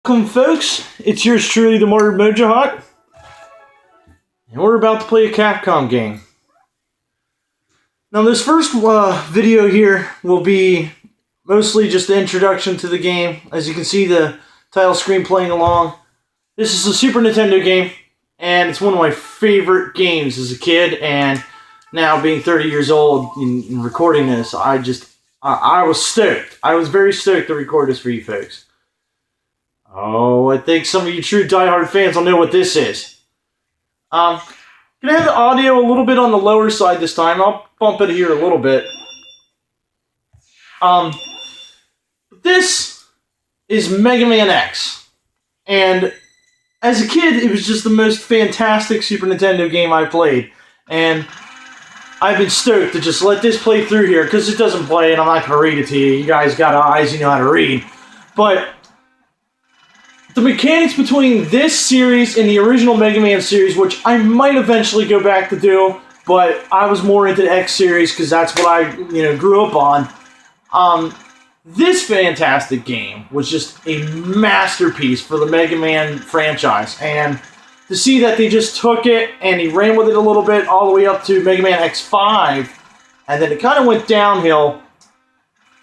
Welcome, folks. It's yours truly, the Martyred Mojo, and we're about to play a Capcom game. Now, this first video here will be mostly just the introduction to the game. As you can see, the title screen playing along. This is a Super Nintendo game, and it's one of my favorite games as a kid. And now, being 30 years old and recording this, I was stoked. I was very stoked to record this for you folks. Oh, I think some of you true diehard fans will know what this is. Gonna have the audio a little bit on the lower side this time. I'll bump it here a little bit. This is Mega Man X. And as a kid, it was just the most fantastic Super Nintendo game I played. And I've been stoked to just let this play through here, because it doesn't play, and I'm not going to read it to you. You guys got eyes, you know how to read. But the mechanics between this series and the original Mega Man series, which I might eventually go back to do, but I was more into the X series because that's what I grew up on. This fantastic game was just a masterpiece for the Mega Man franchise, and to see that they just took it and he ran with it a little bit all the way up to Mega Man X5, and then it kind of went downhill.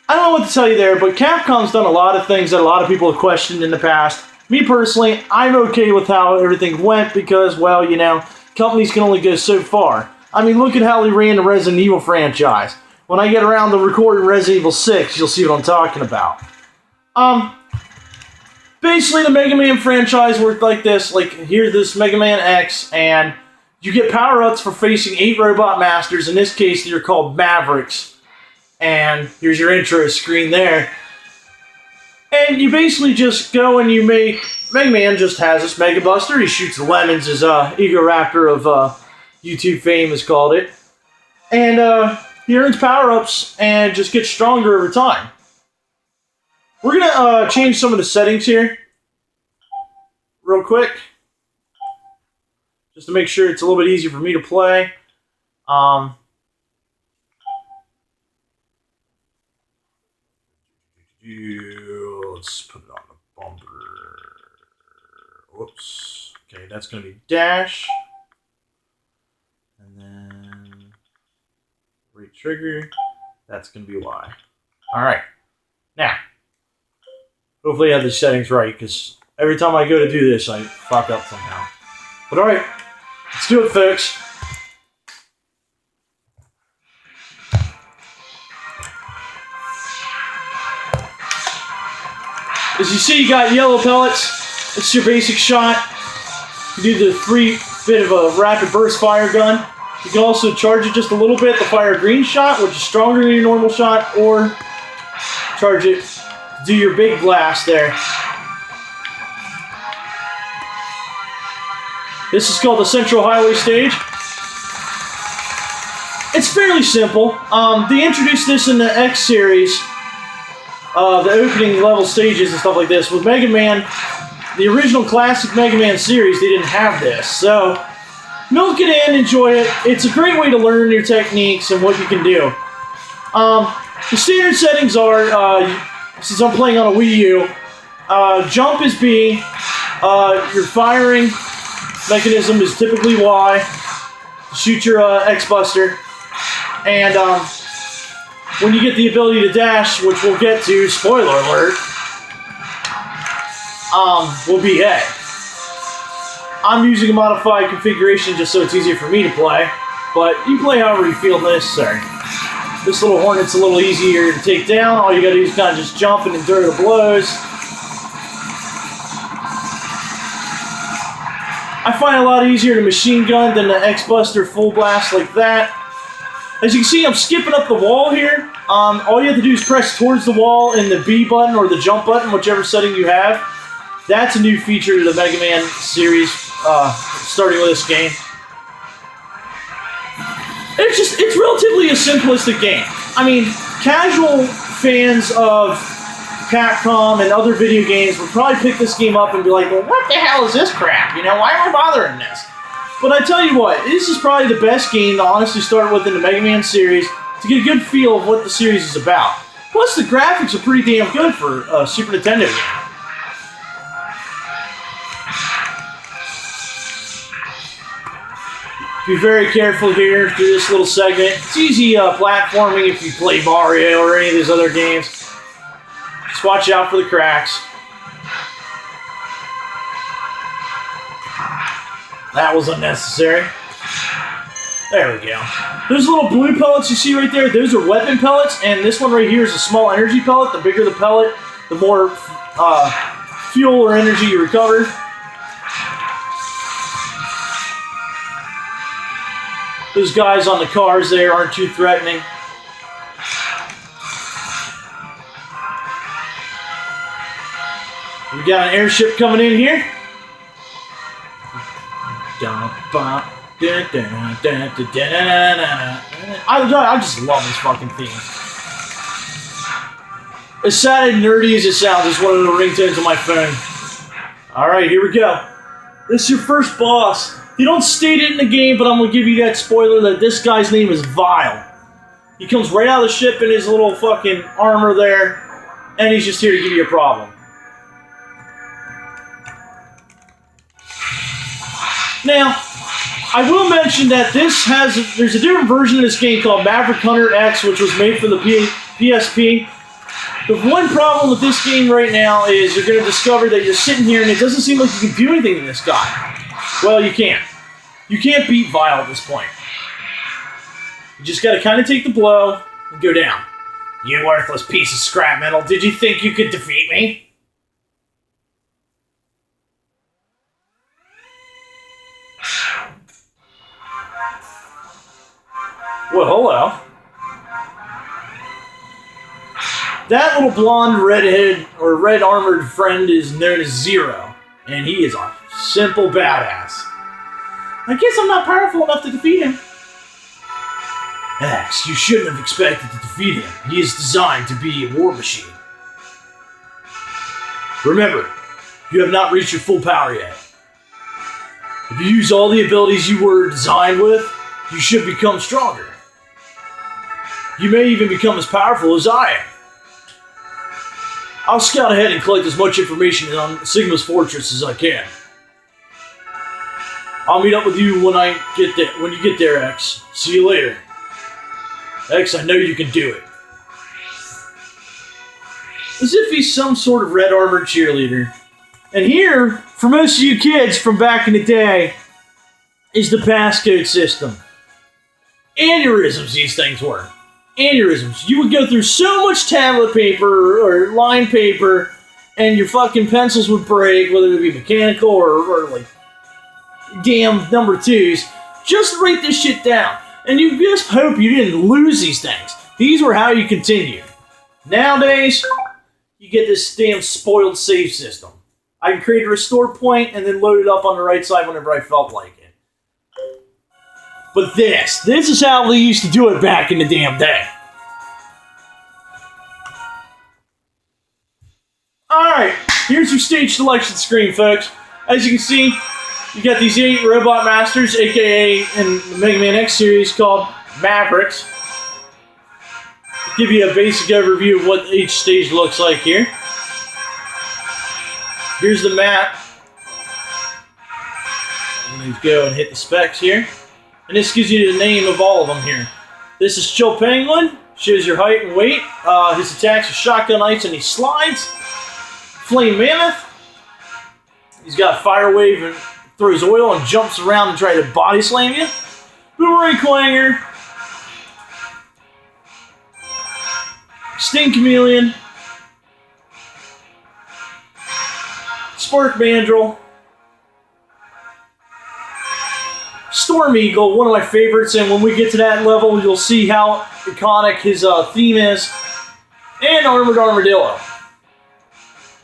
I don't know what to tell you there, but Capcom's done a lot of things that a lot of people have questioned in the past. Me personally, I'm okay with how everything went because, well, companies can only go so far. I mean, look at how they ran the Resident Evil franchise. When I get around to recording Resident Evil 6, you'll see what I'm talking about. Basically, the Mega Man franchise worked like this. Like, here's this Mega Man X, and you get power-ups for facing 8 Robot Masters. In this case, they're called Mavericks. And here's your intro screen there. And you basically just go and you make... Mega Man just has this Mega Buster. He shoots lemons, as Egoraptor of YouTube fame has called it. And he earns power-ups and just gets stronger over time. We're going to change some of the settings here real quick, just to make sure it's a little bit easier for me to play. Let's put it on the bumper. Whoops. Okay, that's going to be dash. And then right trigger. That's going to be Y. Alright. Now, hopefully I have the settings right, because every time I go to do this, I fuck up somehow. But alright, let's do it, folks. As you see, you got yellow pellets. It's your basic shot. You do the 3-bit of a rapid burst fire gun. You can also charge it just a little bit, the fire green shot, which is stronger than your normal shot, or charge it, do your big blast there. This is called the Central Highway stage. It's fairly simple. They introduced this in the X series. The opening level stages and stuff like this. With Mega Man, the original classic Mega Man series, they didn't have this. So, milk it in, enjoy it. It's a great way to learn your techniques and what you can do. The standard settings are, since I'm playing on a Wii U, jump is B, your firing mechanism is typically Y, shoot your X-Buster, and when you get the ability to dash, which we'll get to, spoiler alert, will be A. I'm using a modified configuration just so it's easier for me to play, but you can play however you feel necessary. This little Hornet's a little easier to take down. All you gotta do is kind of just jump and endure the blows. I find it a lot easier to machine gun than the X-Buster full blast like that. As you can see, I'm skipping up the wall here. All you have to do is press towards the wall and the B button or the jump button, whichever setting you have. That's a new feature to the Mega Man series, starting with this game. It's relatively a simplistic game. I mean, casual fans of Capcom and other video games would probably pick this game up and be like, well, what the hell is this crap? Why am I bothering this? But I tell you what, this is probably the best game to honestly start with in the Mega Man series to get a good feel of what the series is about. Plus, the graphics are pretty damn good for a Super Nintendo game. Be very careful here through this little segment. It's easy platforming if you play Mario or any of these other games. Just watch out for the cracks. That was unnecessary. There we go. Those little blue pellets you see right there, those are weapon pellets, and this one right here is a small energy pellet. The bigger the pellet, the more fuel or energy you recover. Those guys on the cars there aren't too threatening. We got an airship coming in here. I just love this fucking theme. As sad and nerdy as it sounds, it's one of the ringtones on my phone. Alright, here we go. This is your first boss. You don't state it in the game, but I'm going to give you that spoiler that this guy's name is Vile. He comes right out of the ship in his little fucking armor there, and he's just here to give you a problem. Now, I will mention that there's a different version of this game called Maverick Hunter X, which was made for the PSP. The one problem with this game right now is you're going to discover that you're sitting here and it doesn't seem like you can do anything to this guy. Well, you can't. You can't beat Vile at this point. You just got to kind of take the blow and go down. You worthless piece of scrap metal, did you think you could defeat me? Well, hello. That little blonde, redhead, or red-armored friend is known as Zero, and he is a simple badass. I guess I'm not powerful enough to defeat him. X, you shouldn't have expected to defeat him. He is designed to be a war machine. Remember, you have not reached your full power yet. If you use all the abilities you were designed with, you should become stronger. You may even become as powerful as I am. I'll scout ahead and collect as much information on Sigma's fortress as I can. I'll meet up with you when you get there, X. See you later. X, I know you can do it. As if he's some sort of red armored cheerleader. And here, for most of you kids from back in the day, is the passcode system. Aneurysms these things were. Aneurysms. You would go through so much tablet paper or line paper, and your fucking pencils would break, whether it be mechanical or like damn number 2s, just to write this shit down. And you just hope you didn't lose these things. These were how you continued. Nowadays, you get this damn spoiled save system. I can create a restore point and then load it up on the right side whenever I felt like it. But this is how they used to do it back in the damn day. Alright, here's your stage selection screen, folks. As you can see, you got these 8 Robot Masters, aka in the Mega Man X series called Mavericks. I'll give you a basic overview of what each stage looks like here. Here's the map. I'm going to go and hit the specs here. And this gives you the name of all of them here. This is Chill Penguin. Shows your height and weight. His attacks are Shotgun Ice and he slides. Flame Mammoth. He's got Fire Wave and throws oil and jumps around and tries to body slam you. Boomerang Clanger. Sting Chameleon. Spark Mandrill. Storm Eagle, one of my favorites, and when we get to that level, you'll see how iconic his theme is. And Armored Armadillo.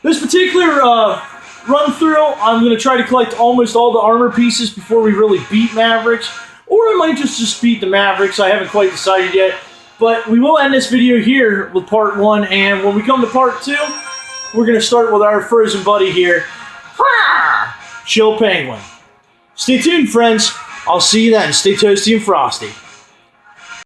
This particular run-through, I'm going to try to collect almost all the armor pieces before we really beat Mavericks. Or I might just beat the Mavericks, I haven't quite decided yet. But we will end this video here with part 1, and when we come to part 2, we're going to start with our frozen buddy here. Chill Penguin. Stay tuned, friends. I'll see you then. Stay toasty and frosty.